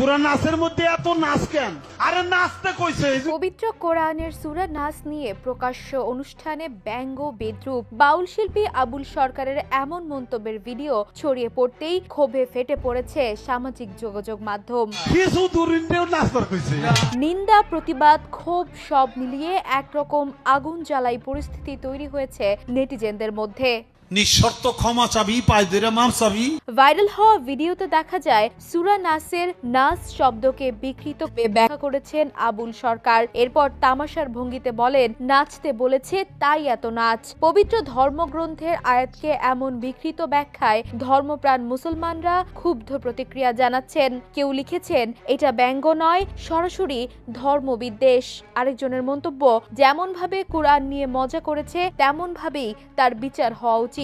সূরা নাসের মধ্যে এত নাচ কেন? আরে নাচতে কইছে। পবিত্র কোরআনের সূরা নাস নিয়ে প্রকাশ্য অনুষ্ঠানে ব্যঙ্গ বিদ্রূপ বাউল শিল্পী আবুল সরকারের এমন মন্তব্যের ভিডিও ছড়িয়ে পড়তেই ক্ষোভে ফেটে পড়েছে সামাজিক যোগাযোগ মাধ্যম। কিছু দূরিন্দেও নাচতে কইছে। নিন্দা, প্রতিবাদ, ক্ষোভ সব মিলিয়ে একরকম আগুন জ্বালাই পরিস্থিতি তৈরি হয়েছে নেটিজেনদের মধ্যে। নিঃশর্ত ক্ষমা চাবি, পায়ে ধরে মাপ চাবি। ভাইরাল হওয়া ভিডিওতে দেখা যায় সূরা নাসের নাস শব্দকে বিকৃত ব্যাখ্যা করেছেন আবুল সরকার। এরপর তামাশার ভঙ্গিতে বলেন, নাচতে বলেছে তাই এত নাচ। পবিত্র ধর্মগ্রন্থের আয়াতকে এমন বিকৃত ব্যাখ্যায় ধর্মপ্রাণ মুসলমানরা ক্ষুব্ধ প্রতিক্রিয়া জানাচ্ছেন। কেউ লিখেছেন, এটা ব্যঙ্গ নয়, সরাসরি ধর্মবিদ্বেষ। আরেকজনের মন্তব্য, যেমন ভাবে কোরআন নিয়ে মজা করেছে তেমন ভাবেই তার বিচার হওয়া উচিত।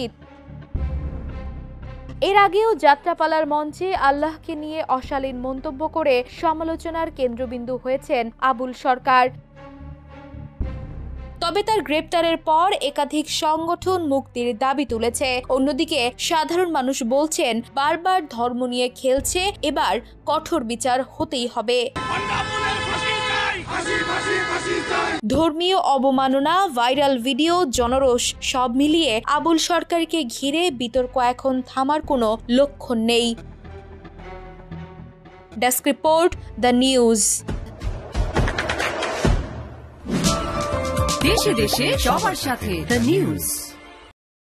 এর আগেও যাত্রাপালার মঞ্চে আল্লাহকে নিয়ে অশালীন মন্তব্য করে সমালোচনার কেন্দ্রবিন্দু হয়েছেন আবুল সরকার। তবে তার গ্রেপ্তারের পর একাধিক সংগঠন মুক্তির দাবি তুলেছে। অন্যদিকে সাধারণ মানুষ বলছেন, বারবার ধর্ম নিয়ে খেলছে, এবার কঠোর বিচার হতেই হবে। ধর্মীয় অবমাননা, ভাইরাল ভিডিও, জনরোষ সব মিলিয়ে আবুল সরকারকে ঘিরে বিতর্ক এখন থামার কোনো লক্ষণ নেই। Desk report, the news. দেশে দেশে সবার সাথে, দ্য নিউজ।